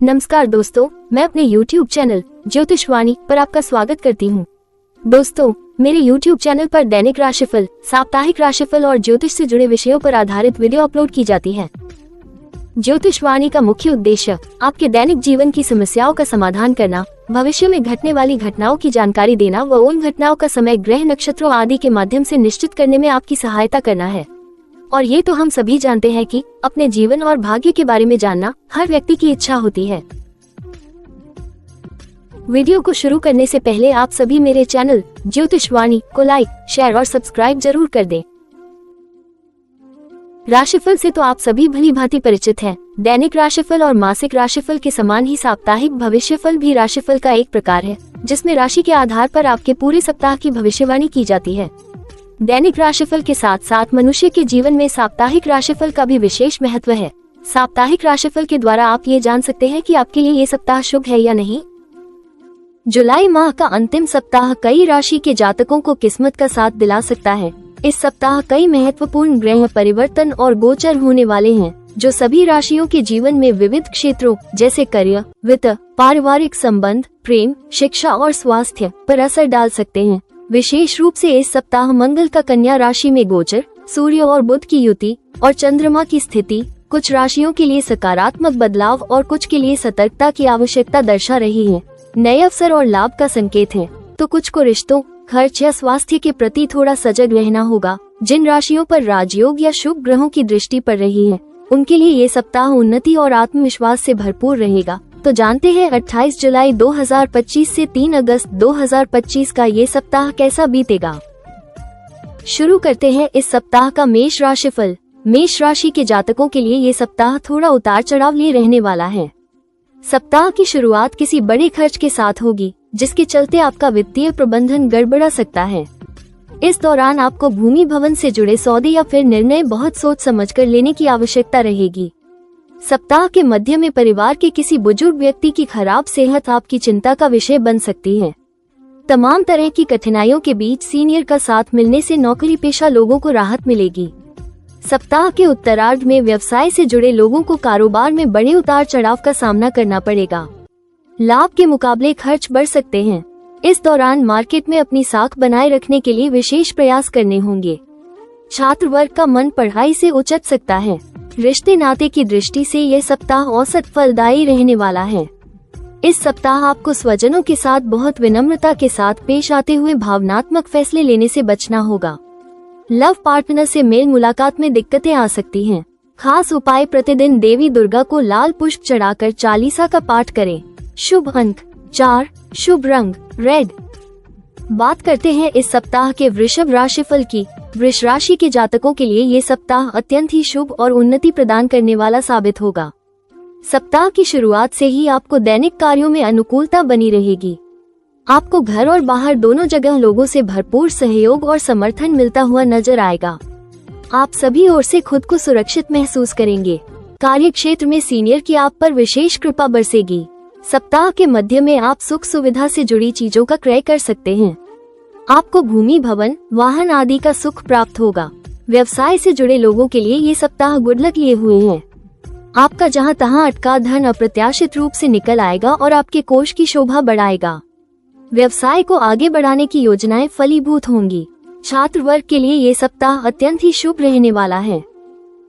नमस्कार दोस्तों, मैं अपने YouTube चैनल ज्योतिषवाणी पर आपका स्वागत करती हूँ। दोस्तों, मेरे YouTube चैनल पर दैनिक राशिफल, साप्ताहिक राशिफल और ज्योतिष से जुड़े विषयों पर आधारित वीडियो अपलोड की जाती है। ज्योतिषवाणी का मुख्य उद्देश्य आपके दैनिक जीवन की समस्याओं का समाधान करना, भविष्य में घटने वाली घटनाओं की जानकारी देना व उन घटनाओं का समय, ग्रह, नक्षत्रों आदि के माध्यम से निश्चित करने में आपकी सहायता करना है। और ये तो हम सभी जानते हैं कि अपने जीवन और भाग्य के बारे में जानना हर व्यक्ति की इच्छा होती है। वीडियो को शुरू करने से पहले आप सभी मेरे चैनल ज्योतिषवाणी को लाइक, शेयर और सब्सक्राइब जरूर कर दें। राशिफल से तो आप सभी भली भांति परिचित हैं। दैनिक राशिफल और मासिक राशिफल के समान ही साप्ताहिक भविष्यफल भी राशिफल का एक प्रकार है, जिसमें राशि के आधार पर आपके पूरे सप्ताह की भविष्यवाणी की जाती है। दैनिक राशिफल के साथ साथ मनुष्य के जीवन में साप्ताहिक राशिफल का भी विशेष महत्व है। साप्ताहिक राशिफल के द्वारा आप ये जान सकते हैं कि आपके लिए ये सप्ताह शुभ है या नहीं। जुलाई माह का अंतिम सप्ताह कई राशि के जातकों को किस्मत का साथ दिला सकता है। इस सप्ताह कई महत्वपूर्ण ग्रह परिवर्तन और गोचर होने वाले हैं, जो सभी राशियों के जीवन में विविध क्षेत्रों जैसे करियर, वित्त, पारिवारिक संबंध, प्रेम, शिक्षा और स्वास्थ्य पर असर डाल सकते हैं। विशेष रूप से इस सप्ताह मंगल का कन्या राशि में गोचर, सूर्य और बुध की युति और चंद्रमा की स्थिति कुछ राशियों के लिए सकारात्मक बदलाव और कुछ के लिए सतर्कता की आवश्यकता दर्शा रही है। नए अवसर और लाभ का संकेत है, तो कुछ को रिश्तों, खर्च या स्वास्थ्य के प्रति थोड़ा सजग रहना होगा। जिन राशियों पर राजयोग या शुभ ग्रहों की दृष्टि पड़ रही है, उनके लिए ये सप्ताह उन्नति और आत्मविश्वास से भरपूर रहेगा। तो जानते हैं 28 जुलाई 2025 से 3 अगस्त 2025 का ये सप्ताह कैसा बीतेगा। शुरू करते हैं इस सप्ताह का मेष राशिफल। मेष राशि के जातकों के लिए ये सप्ताह थोड़ा उतार चढ़ाव लिए रहने वाला है। सप्ताह की शुरुआत किसी बड़े खर्च के साथ होगी, जिसके चलते आपका वित्तीय प्रबंधन गड़बड़ा सकता है। इस दौरान आपको भूमि भवन से जुड़े सौदे या फिर निर्णय बहुत सोच समझकर लेने की आवश्यकता रहेगी। सप्ताह के मध्य में परिवार के किसी बुजुर्ग व्यक्ति की खराब सेहत आपकी चिंता का विषय बन सकती है। तमाम तरह की कठिनाइयों के बीच सीनियर का साथ मिलने से नौकरी पेशा लोगों को राहत मिलेगी। सप्ताह के उत्तरार्ध में व्यवसाय से जुड़े लोगों को कारोबार में बड़े उतार चढ़ाव का सामना करना पड़ेगा। लाभ के मुकाबले खर्च बढ़ सकते हैं। इस दौरान मार्केट में अपनी साख बनाए रखने के लिए विशेष प्रयास करने होंगे। छात्र वर्ग का मन पढ़ाई से उचट सकता है। रिश्ते नाते की दृष्टि से यह सप्ताह औसत फलदायी रहने वाला है। इस सप्ताह आपको स्वजनों के साथ बहुत विनम्रता के साथ पेश आते हुए भावनात्मक फैसले लेने से बचना होगा। लव पार्टनर से मेल मुलाकात में दिक्कतें आ सकती हैं। खास उपाय, प्रतिदिन देवी दुर्गा को लाल पुष्प चढ़ाकर चालीसा का पाठ करें। शुभ अंक 4, शुभ रंग रेड। बात करते हैं इस सप्ताह के वृषभ राशिफल की। वृष राशि के जातकों के लिए ये सप्ताह अत्यंत ही शुभ और उन्नति प्रदान करने वाला साबित होगा। सप्ताह की शुरुआत से ही आपको दैनिक कार्यों में अनुकूलता बनी रहेगी। आपको घर और बाहर दोनों जगह लोगों से भरपूर सहयोग और समर्थन मिलता हुआ नजर आएगा। आप सभी ओर से खुद को सुरक्षित महसूस करेंगे। कार्य क्षेत्र में सीनियर की आप पर विशेष कृपा बरसेगी। सप्ताह के मध्य में आप सुख सुविधा से जुड़ी चीजों का क्रय कर सकते हैं। आपको भूमि भवन, वाहन आदि का सुख प्राप्त होगा। व्यवसाय से जुड़े लोगों के लिए ये सप्ताह गुड लक लिए हुए हैं। आपका जहां तहां अटका धन अप्रत्याशित रूप से निकल आएगा और आपके कोष की शोभा बढ़ाएगा। व्यवसाय को आगे बढ़ाने की योजनाएं फलीभूत होंगी। छात्र वर्ग के लिए ये सप्ताह अत्यंत ही शुभ रहने वाला है।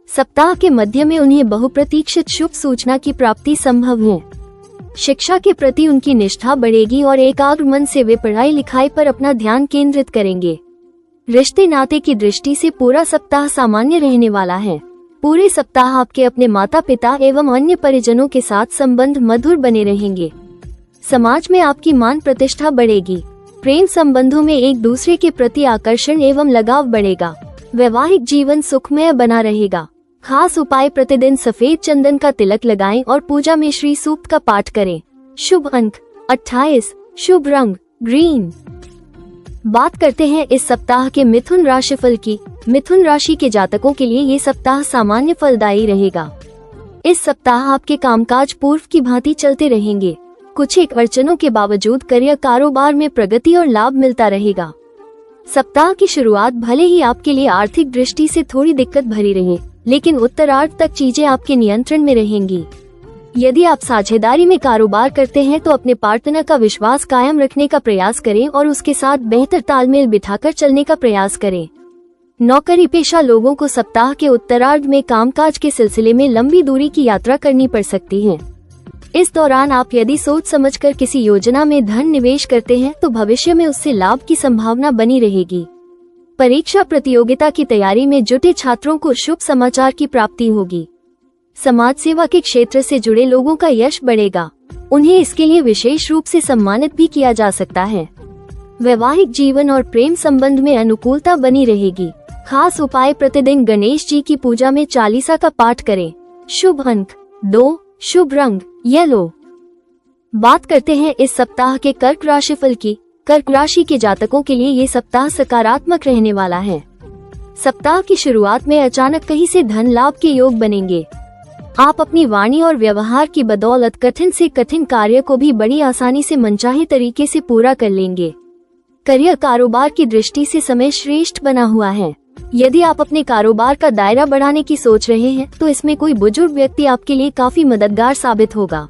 सप्ताह के मध्य में उन्हें बहुप्रतीक्षित शुभ सूचना की प्राप्ति संभव है। शिक्षा के प्रति उनकी निष्ठा बढ़ेगी और एकाग्र मन से वे पढ़ाई लिखाई पर अपना ध्यान केंद्रित करेंगे। रिश्ते नाते की दृष्टि से पूरा सप्ताह सामान्य रहने वाला है। पूरे सप्ताह आपके अपने माता पिता एवं अन्य परिजनों के साथ संबंध मधुर बने रहेंगे। समाज में आपकी मान प्रतिष्ठा बढ़ेगी। प्रेम संबंधों में एक दूसरे के प्रति आकर्षण एवं लगाव बढ़ेगा। वैवाहिक जीवन सुखमय बना रहेगा। खास उपाय, प्रतिदिन सफेद चंदन का तिलक लगाएं और पूजा में श्री सूक्त का पाठ करें। शुभ अंक 28, शुभ रंग ग्रीन। बात करते हैं इस सप्ताह के मिथुन राशिफल की। मिथुन राशि के जातकों के लिए ये सप्ताह सामान्य फलदायी रहेगा। इस सप्ताह आपके कामकाज पूर्व की भांति चलते रहेंगे। कुछ एक अड़चनों के बावजूद करियर, कारोबार में प्रगति और लाभ मिलता रहेगा। सप्ताह की शुरुआत भले ही आपके लिए आर्थिक दृष्टि से थोड़ी दिक्कत भरी रहे, लेकिन उत्तरार्ध तक चीजें आपके नियंत्रण में रहेंगी। यदि आप साझेदारी में कारोबार करते हैं तो अपने पार्टनर का विश्वास कायम रखने का प्रयास करें और उसके साथ बेहतर तालमेल बिठाकर चलने का प्रयास करें। नौकरी पेशा लोगों को सप्ताह के उत्तरार्ध में कामकाज के सिलसिले में लंबी दूरी की यात्रा करनी पड़ सकती है। इस दौरान आप यदि सोच समझकर किसी योजना में धन निवेश करते हैं तो भविष्य में उससे लाभ की संभावना बनी रहेगी। परीक्षा प्रतियोगिता की तैयारी में जुटे छात्रों को शुभ समाचार की प्राप्ति होगी। समाज सेवा के क्षेत्र से जुड़े लोगों का यश बढ़ेगा। उन्हें इसके लिए विशेष रूप से सम्मानित भी किया जा सकता है। वैवाहिक जीवन और प्रेम संबंध में अनुकूलता बनी रहेगी। खास उपाय, प्रतिदिन गणेश जी की पूजा में चालीसा का पाठ करें। शुभ अंक 2, शुभ रंग येलो। बात करते हैं इस सप्ताह के कर्क राशिफल की। कर्क राशि के जातकों के लिए ये सप्ताह सकारात्मक रहने वाला है। सप्ताह की शुरुआत में अचानक कहीं से धन लाभ के योग बनेंगे। आप अपनी वाणी और व्यवहार की बदौलत कठिन से कठिन कार्य को भी बड़ी आसानी से मनचाहे तरीके से पूरा कर लेंगे। करियर कारोबार की दृष्टि से समय श्रेष्ठ बना हुआ है। यदि आप अपने कारोबार का दायरा बढ़ाने की सोच रहे हैं तो इसमें कोई बुजुर्ग व्यक्ति आपके लिए काफी मददगार साबित होगा।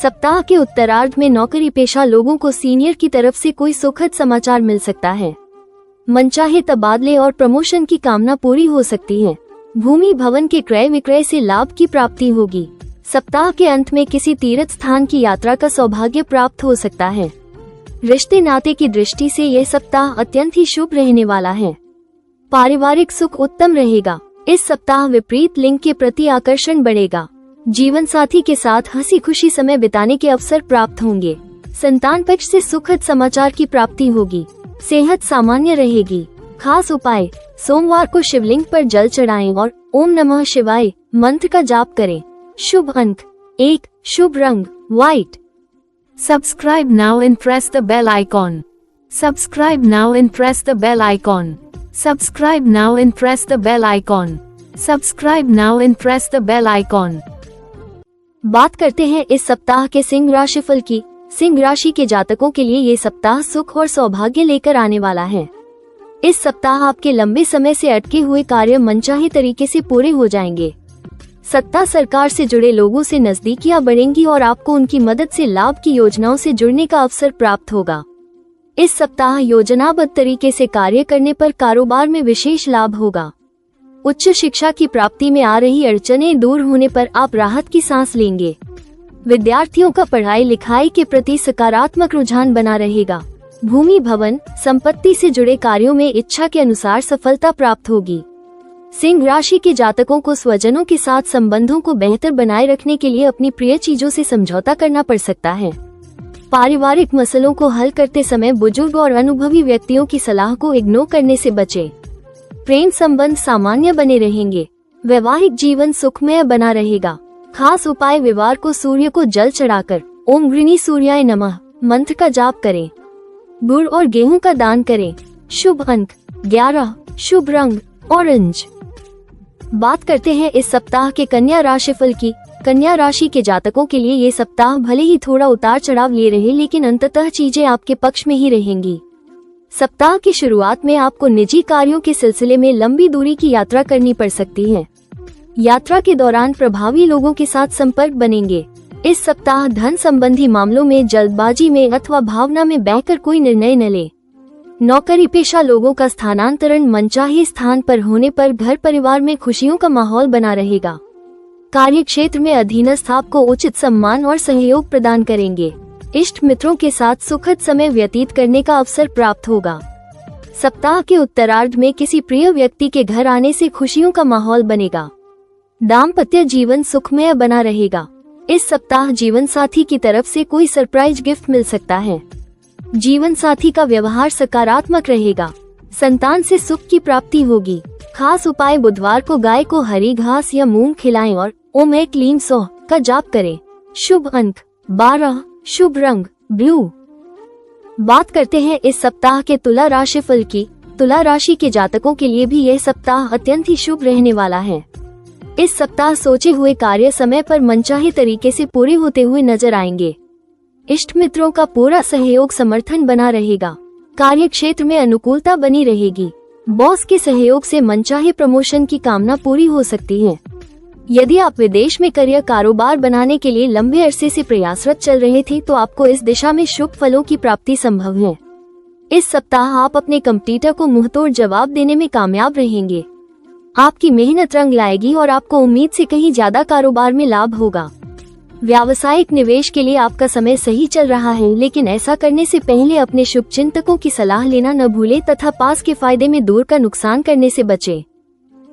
सप्ताह के उत्तरार्ध में नौकरी पेशा लोगों को सीनियर की तरफ से कोई सुखद समाचार मिल सकता है। मनचाहे तबादले और प्रमोशन की कामना पूरी हो सकती है। भूमि भवन के क्रय विक्रय से लाभ की प्राप्ति होगी। सप्ताह के अंत में किसी तीर्थ स्थान की यात्रा का सौभाग्य प्राप्त हो सकता है। रिश्ते नाते की दृष्टि से यह सप्ताह अत्यंत ही शुभ रहने वाला है। पारिवारिक सुख उत्तम रहेगा। इस सप्ताह विपरीत लिंग के प्रति आकर्षण बढ़ेगा। जीवन साथी के साथ हंसी खुशी समय बिताने के अवसर प्राप्त होंगे। संतान पक्ष से सुखद समाचार की प्राप्ति होगी। सेहत सामान्य रहेगी। खास उपाय, सोमवार को शिवलिंग पर जल चढ़ाएं और ओम नमः शिवाय मंत्र का जाप करें। शुभ अंक 1, शुभ रंग white. Subscribe now and press the bell icon. Subscribe now and press the bell icon. Subscribe now and press the bell icon. Subscribe now and press the bell icon. बात करते हैं इस सप्ताह के सिंह राशिफल की। सिंह राशि के जातकों के लिए ये सप्ताह सुख और सौभाग्य लेकर आने वाला है। इस सप्ताह आपके लंबे समय से अटके हुए कार्य मनचाहे तरीके से पूरे हो जाएंगे। सत्ता सरकार से जुड़े लोगों से नजदीकियां बढ़ेंगी और आपको उनकी मदद से लाभ की योजनाओं से जुड़ने का अवसर प्राप्त होगा। इस सप्ताह योजनाबद्ध तरीके से कार्य करने पर कारोबार में विशेष लाभ होगा। उच्च शिक्षा की प्राप्ति में आ रही अड़चनें दूर होने पर आप राहत की सांस लेंगे। विद्यार्थियों का पढ़ाई लिखाई के प्रति सकारात्मक रुझान बना रहेगा। भूमि भवन संपत्ति से जुड़े कार्यों में इच्छा के अनुसार सफलता प्राप्त होगी। सिंह राशि के जातकों को स्वजनों के साथ संबंधों को बेहतर बनाए रखने के लिए अपनी प्रिय चीजों से समझौता करना पड़ सकता है। पारिवारिक मसलों को हल करते समय बुजुर्ग और अनुभवी व्यक्तियों की सलाह को इग्नोर करने से बचें। प्रेम संबंध सामान्य बने रहेंगे। वैवाहिक जीवन सुखमय बना रहेगा। खास उपाय, विवार को सूर्य को जल चढ़ाकर ओम गृणी सूर्याय नमः मंत्र का जाप करें। गुड़ और गेहूं का दान करें। शुभ अंक 11, शुभ रंग ऑरेंज। बात करते हैं इस सप्ताह के कन्या राशिफल की। कन्या राशि के जातकों के लिए ये सप्ताह भले ही थोड़ा उतार चढ़ाव ले रहे, लेकिन अंततः चीजें आपके पक्ष में ही रहेंगी। सप्ताह की शुरुआत में आपको निजी कार्यों के सिलसिले में लंबी दूरी की यात्रा करनी पड़ सकती है। यात्रा के दौरान प्रभावी लोगों के साथ संपर्क बनेंगे। इस सप्ताह धन संबंधी मामलों में जल्दबाजी में अथवा भावना में बहकर कोई निर्णय न ले। नौकरी पेशा लोगों का स्थानांतरण मनचाहे स्थान पर होने पर घर परिवार में खुशियों का माहौल बना रहेगा। कार्य क्षेत्र में अधीनस्थ आपको उचित सम्मान और सहयोग प्रदान करेंगे। इष्ट मित्रों के साथ सुखद समय व्यतीत करने का अवसर प्राप्त होगा। सप्ताह के उत्तरार्ध में किसी प्रिय व्यक्ति के घर आने से खुशियों का माहौल बनेगा। दाम्पत्य जीवन सुखमय बना रहेगा। इस सप्ताह जीवन साथी की तरफ से कोई सरप्राइज गिफ्ट मिल सकता है। जीवन साथी का व्यवहार सकारात्मक रहेगा। संतान से सुख की प्राप्ति होगी। खास उपाय, बुधवार को गाय को हरी घास या मूंग खिलाएं और ओम एक क्लीम सोह का जाप करें। शुभ अंक 12, शुभ रंग ब्लू। बात करते हैं इस सप्ताह के तुला राशिफल की। तुला राशि के जातकों के लिए भी यह सप्ताह अत्यंत ही शुभ रहने वाला है। इस सप्ताह सोचे हुए कार्य समय पर मनचाहे तरीके से पूरे होते हुए नजर आएंगे। इष्ट मित्रों का पूरा सहयोग समर्थन बना रहेगा। कार्य क्षेत्र में अनुकूलता बनी रहेगी। बॉस के सहयोग से मनचाहे प्रमोशन की कामना पूरी हो सकती है। यदि आप विदेश में करियर कारोबार बनाने के लिए लंबे अरसे से प्रयासरत चल रहे थे तो आपको इस दिशा में शुभ फलों की प्राप्ति संभव है। इस सप्ताह आप अपने कंपटीटर को मुंहतोड़ जवाब देने में कामयाब रहेंगे। आपकी मेहनत रंग लाएगी और आपको उम्मीद से कहीं ज्यादा कारोबार में लाभ होगा। व्यावसायिक निवेश के लिए आपका समय सही चल रहा है, लेकिन ऐसा करने से पहले अपने शुभ चिंतकों की सलाह लेना न भूलें तथा पास के फायदे में दूर का नुकसान करने से बचें।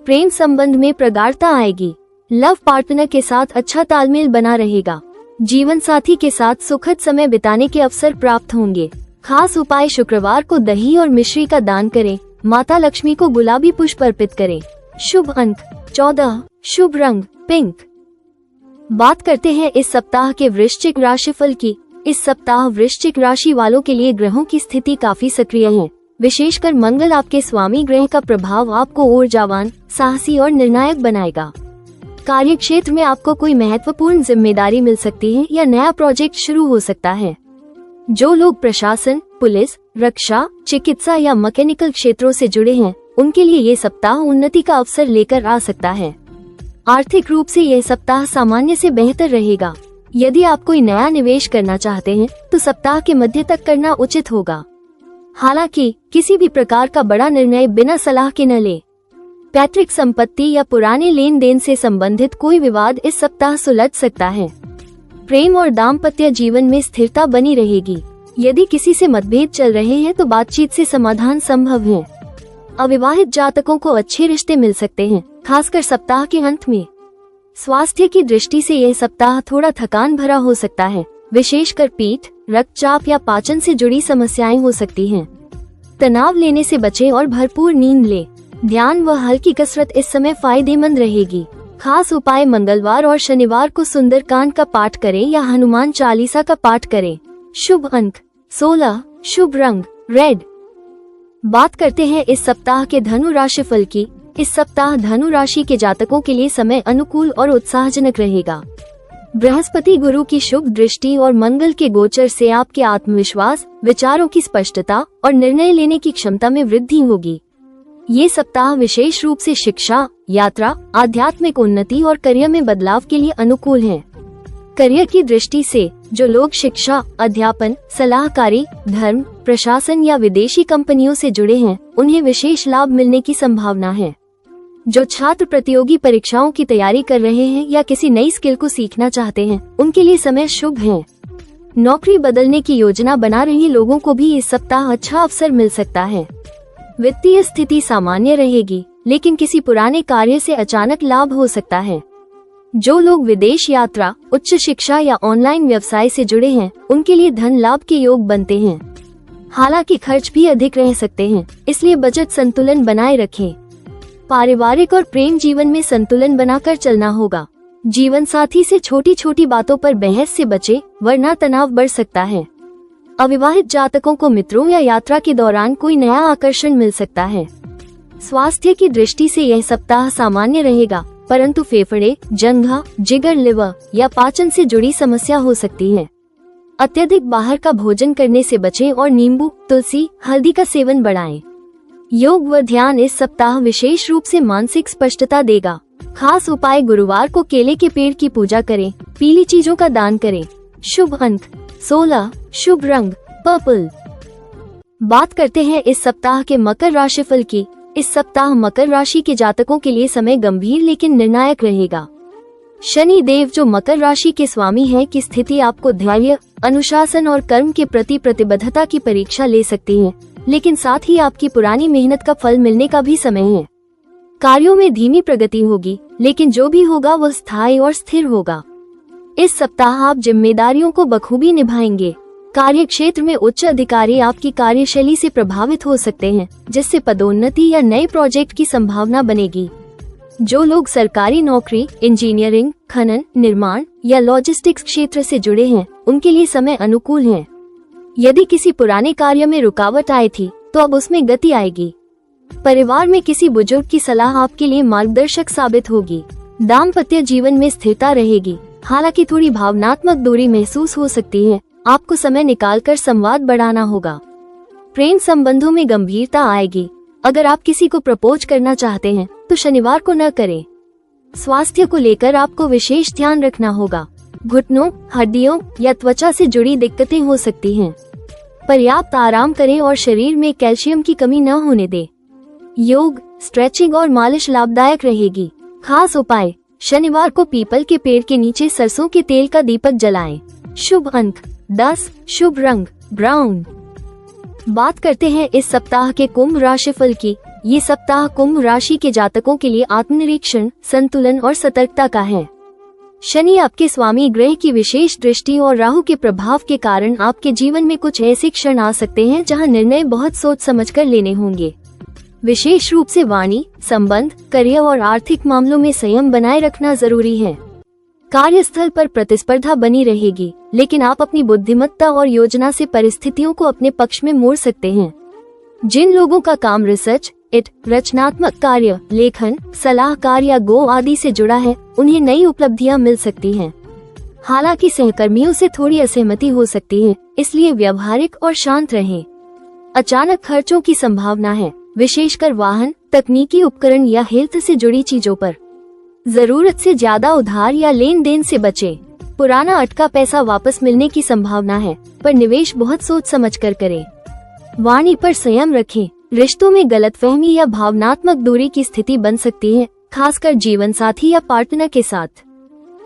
प्रेम संबंध में प्रगाढ़ता आएगी। लव पार्टनर के साथ अच्छा तालमेल बना रहेगा। जीवन साथी के साथ सुखद समय बिताने के अवसर प्राप्त होंगे। खास उपाय, शुक्रवार को दही और मिश्री का दान करें। माता लक्ष्मी को गुलाबी पुष्प अर्पित करें। शुभ अंक 14, शुभ रंग पिंक। बात करते हैं इस सप्ताह के वृश्चिक राशिफल की। इस सप्ताह वृश्चिक राशि वालों के लिए ग्रहों की स्थिति काफी सक्रिय है। विशेषकर मंगल आपके स्वामी ग्रह का प्रभाव आपको ऊर्जावान, साहसी और निर्णायक बनाएगा। कार्य क्षेत्र में आपको कोई महत्वपूर्ण जिम्मेदारी मिल सकती है या नया प्रोजेक्ट शुरू हो सकता है। जो लोग प्रशासन, पुलिस, रक्षा, चिकित्सा या मैकेनिकल क्षेत्रों से जुड़े हैं, उनके लिए ये सप्ताह उन्नति का अवसर लेकर आ सकता है। आर्थिक रूप से यह सप्ताह सामान्य से बेहतर रहेगा। यदि आप कोई नया निवेश करना चाहते हैं तो सप्ताह के मध्य तक करना उचित होगा। हालांकि किसी भी प्रकार का बड़ा निर्णय बिना सलाह के न लें। पैतृक संपत्ति या पुराने लेन देन से संबंधित कोई विवाद इस सप्ताह सुलझ सकता है। प्रेम और दाम्पत्य जीवन में स्थिरता बनी रहेगी। यदि किसी से मतभेद चल रहे हैं तो बातचीत से समाधान संभव है। अविवाहित जातकों को अच्छे रिश्ते मिल सकते हैं, खासकर सप्ताह के अंत में। स्वास्थ्य की दृष्टि से यह सप्ताह थोड़ा थकान भरा हो सकता है, विशेषकर पीठ, रक्तचाप या पाचन से जुड़ी समस्याएं हो सकती हैं। तनाव लेने से बचें और भरपूर नींद लें। ध्यान व हल्की कसरत इस समय फायदेमंद रहेगी। खास उपाय, मंगलवार और शनिवार को सुंदरकांड का पाठ करें या हनुमान चालीसा का पाठ करें। शुभ अंक 16, शुभ रंग रेड। बात करते हैं इस सप्ताह के धनु राशिफल की। इस सप्ताह धनु राशि के जातकों के लिए समय अनुकूल और उत्साहजनक रहेगा। बृहस्पति गुरु की शुभ दृष्टि और मंगल के गोचर से आपके आत्मविश्वास, विचारों की स्पष्टता और निर्णय लेने की क्षमता में वृद्धि होगी। ये सप्ताह विशेष रूप से शिक्षा, यात्रा, आध्यात्मिक उन्नति और करियर में बदलाव के लिए अनुकूल है। करियर की दृष्टि से जो लोग शिक्षा, अध्यापन, सलाहकारी, धर्म, प्रशासन या विदेशी कंपनियों से जुड़े हैं, उन्हें विशेष लाभ मिलने की संभावना है। जो छात्र प्रतियोगी परीक्षाओं की तैयारी कर रहे हैं या किसी नई स्किल को सीखना चाहते हैं, उनके लिए समय शुभ है। नौकरी बदलने की योजना बना रहे लोगों को भी इस सप्ताह अच्छा अवसर मिल सकता है। वित्तीय स्थिति सामान्य रहेगी, लेकिन किसी पुराने कार्य से अचानक लाभ हो सकता है। जो लोग विदेश यात्रा, उच्च शिक्षा या ऑनलाइन व्यवसाय से जुड़े हैं, उनके लिए धन लाभ के योग बनते हैं। हालांकि खर्च भी अधिक रह सकते हैं, इसलिए बजट संतुलन बनाए रखें। पारिवारिक और प्रेम जीवन में संतुलन बनाकर चलना होगा। जीवन साथी से छोटी छोटी बातों पर बहस से बचें, वरना तनाव बढ़ सकता है। अविवाहित जातकों को मित्रों या यात्रा के दौरान कोई नया आकर्षण मिल सकता है। स्वास्थ्य की दृष्टि से यह सप्ताह सामान्य रहेगा, परंतु फेफड़े, जंघा, जिगर, लिवर या पाचन से जुड़ी समस्या हो सकती है। अत्यधिक बाहर का भोजन करने से बचें और नींबू, तुलसी, हल्दी का सेवन बढ़ाएं। योग व ध्यान इस सप्ताह विशेष रूप से मानसिक स्पष्टता देगा। खास उपाय, गुरुवार को केले के पेड़ की पूजा करें, पीली चीजों का दान करें। शुभ अंक 16, शुभ रंग पर्पल। बात करते हैं इस सप्ताह के मकर राशिफल की। इस सप्ताह मकर राशि के जातकों के लिए समय गंभीर लेकिन निर्णायक रहेगा। शनि देव, जो मकर राशि के स्वामी हैं, की स्थिति आपको धैर्य, अनुशासन और कर्म के प्रति प्रतिबद्धता की परीक्षा ले सकती है, लेकिन साथ ही आपकी पुरानी मेहनत का फल मिलने का भी समय है। कार्यों में धीमी प्रगति होगी, लेकिन जो भी होगा वह स्थायी और स्थिर होगा। इस सप्ताह आप जिम्मेदारियों को बखूबी निभाएंगे। कार्य क्षेत्र में उच्च अधिकारी आपकी कार्यशैली से प्रभावित हो सकते हैं, जिससे पदोन्नति या नए प्रोजेक्ट की संभावना बनेगी। जो लोग सरकारी नौकरी, इंजीनियरिंग, खनन, निर्माण या लॉजिस्टिक्स क्षेत्र से जुड़े हैं, उनके लिए समय अनुकूल है। यदि किसी पुराने कार्य में रुकावट आई थी, तो अब उसमें गति आएगी। परिवार में किसी बुजुर्ग की सलाह आपके लिए मार्गदर्शक साबित होगी। दाम्पत्य जीवन में स्थिरता रहेगी, हालांकि थोड़ी भावनात्मक दूरी महसूस हो सकती है। आपको समय निकालकर संवाद बढ़ाना होगा। प्रेम संबंधों में गंभीरता आएगी। अगर आप किसी को प्रपोज करना चाहते हैं तो शनिवार को न करें। स्वास्थ्य को लेकर आपको विशेष ध्यान रखना होगा। घुटनों, हड्डियों या त्वचा से जुड़ी दिक्कतें हो सकती हैं। पर्याप्त आराम करें और शरीर में कैल्शियम की कमी न होने दें। योग, स्ट्रेचिंग और मालिश लाभदायक रहेगी। खास उपाय, शनिवार को पीपल के पेड़ के नीचे सरसों के तेल का दीपक जलाएं। शुभ अंक 10, शुभ रंग ब्राउन। बात करते हैं इस सप्ताह के कुंभ राशिफल की। ये सप्ताह कुंभ राशि के जातकों के लिए आत्मनिरीक्षण, संतुलन और सतर्कता का है। शनि आपके स्वामी ग्रह की विशेष दृष्टि और राहु के प्रभाव के कारण आपके जीवन में कुछ ऐसे क्षण आ सकते हैं जहां निर्णय बहुत सोच समझकर लेने होंगे। विशेष रूप से वाणी, संबंध, करियर और आर्थिक मामलों में संयम बनाए रखना जरूरी है। कार्यस्थल पर प्रतिस्पर्धा बनी रहेगी, लेकिन आप अपनी बुद्धिमत्ता और योजना से परिस्थितियों को अपने पक्ष में मोड़ सकते हैं। जिन लोगों का काम रिसर्च, रचनात्मक कार्य, लेखन, सलाहकार या गो आदि से जुड़ा है, उन्हें नई उपलब्धियां मिल सकती हैं। हालांकि सहकर्मियों से थोड़ी असहमति हो सकती है, इसलिए व्यवहारिक और शांत रहें। अचानक खर्चों की संभावना है, विशेषकर वाहन, तकनीकी उपकरण या हेल्थ से जुड़ी चीजों पर। जरूरत से ज्यादा उधार या लेन देन से बचें। पुराना अटका पैसा वापस मिलने की संभावना है, पर निवेश बहुत सोच समझ कर करें। वाणी पर संयम रखें। रिश्तों में गलतफहमी या भावनात्मक दूरी की स्थिति बन सकती है, खासकर जीवन साथी या पार्टनर के साथ।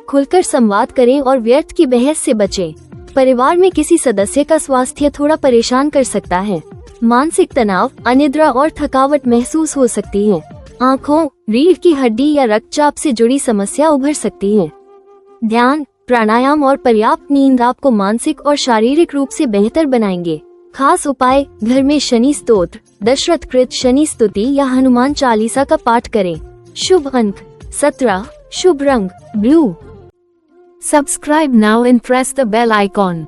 खुलकर संवाद करें और व्यर्थ की बहस से बचें। परिवार में किसी सदस्य का स्वास्थ्य थोड़ा परेशान कर सकता है। मानसिक तनाव, अनिद्रा और थकावट महसूस हो सकती है। आँखों, रीढ़ की हड्डी या रक्तचाप से जुड़ी समस्या उभर सकती है। ध्यान, प्राणायाम और पर्याप्त नींद आपको मानसिक और शारीरिक रूप से बेहतर बनाएंगे। खास उपाय, घर में शनि स्तोत्र, दशरथ कृत शनि स्तुति या हनुमान चालीसा का पाठ करें। शुभ अंक 17, शुभ रंग blue. Subscribe now and press the bell icon.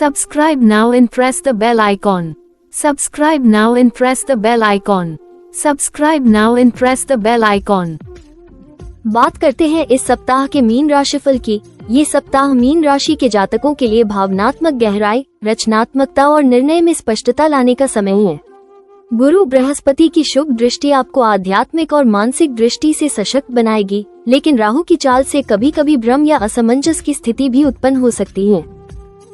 Subscribe now and press the bell icon. Subscribe now and press the bell icon. Subscribe now and press the bell icon. बात करते हैं इस सप्ताह के मीन राशिफल की। ये सप्ताह मीन राशि के जातकों के लिए भावनात्मक गहराई, रचनात्मकता और निर्णय में स्पष्टता लाने का समय है। गुरु बृहस्पति की शुभ दृष्टि आपको आध्यात्मिक और मानसिक दृष्टि से सशक्त बनाएगी, लेकिन राहु की चाल से कभी कभी भ्रम या असमंजस की स्थिति भी उत्पन्न हो सकती है।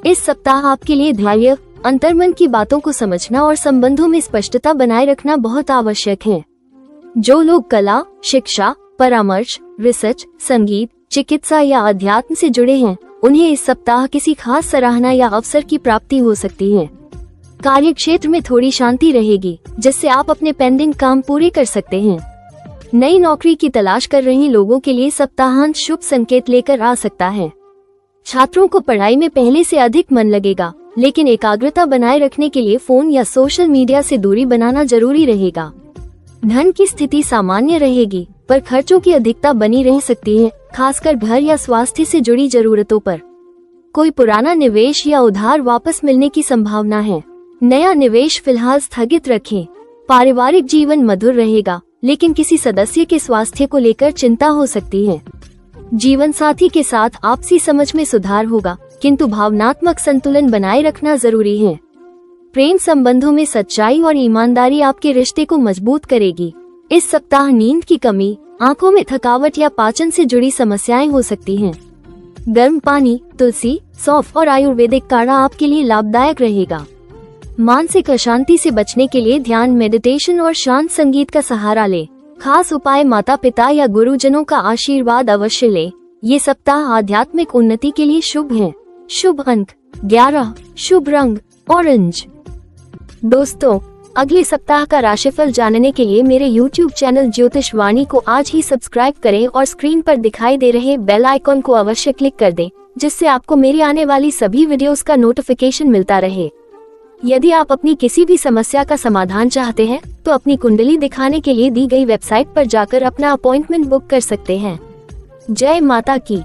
इस सप्ताह आपके लिए धैर्य, अंतर्मन की बातों को समझना और संबंधों में स्पष्टता बनाए रखना बहुत आवश्यक है। जो लोग कला, शिक्षा, परामर्श, रिसर्च, संगीत, चिकित्सा या अध्यात्म से जुड़े हैं, उन्हें इस सप्ताह किसी खास सराहना या अवसर की प्राप्ति हो सकती है। कार्य क्षेत्र में थोड़ी शांति रहेगी, जिससे आप अपने पेंडिंग काम पूरे कर सकते हैं। नई नौकरी की तलाश कर रहे लोगों के लिए सप्ताहांत शुभ संकेत लेकर आ सकता है। छात्रों को पढ़ाई में पहले से अधिक मन लगेगा, लेकिन एकाग्रता बनाए रखने के लिए फोन या सोशल मीडिया से दूरी बनाना जरूरी रहेगा। धन की स्थिति सामान्य रहेगी, पर खर्चों की अधिकता बनी रह सकती है, खासकर घर या स्वास्थ्य से जुड़ी जरूरतों पर। कोई पुराना निवेश या उधार वापस मिलने की संभावना है। नया निवेश फिलहाल स्थगित रखें। पारिवारिक जीवन मधुर रहेगा, लेकिन किसी सदस्य के स्वास्थ्य को लेकर चिंता हो सकती है। जीवन साथी के साथ आपसी समझ में सुधार होगा, किंतु भावनात्मक संतुलन बनाए रखना जरूरी है। प्रेम संबंधों में सच्चाई और ईमानदारी आपके रिश्ते को मजबूत करेगी। इस सप्ताह नींद की कमी, आंखों में थकावट या पाचन से जुड़ी समस्याएं हो सकती हैं। गर्म पानी, तुलसी, सौंफ और आयुर्वेदिक काढ़ा आपके लिए लाभदायक रहेगा। मानसिक अशांति से बचने के लिए ध्यान, मेडिटेशन और शांत संगीत का सहारा लें। खास उपाय, माता पिता या गुरुजनों का आशीर्वाद अवश्य लें। ये सप्ताह आध्यात्मिक उन्नति के लिए शुभ है। शुभ अंक 11, शुभ रंग ऑरेंज। दोस्तों, अगले सप्ताह का राशिफल जानने के लिए मेरे YouTube चैनल ज्योतिष वाणी को आज ही सब्सक्राइब करें और स्क्रीन पर दिखाई दे रहे बेल आइकॉन को अवश्य क्लिक कर दें, जिससे आपको मेरी आने वाली सभी वीडियोस का नोटिफिकेशन मिलता रहे। यदि आप अपनी किसी भी समस्या का समाधान चाहते हैं, तो अपनी कुंडली दिखाने के लिए दी गई वेबसाइट पर जाकर अपना अपॉइंटमेंट बुक कर सकते हैं। जय माता की।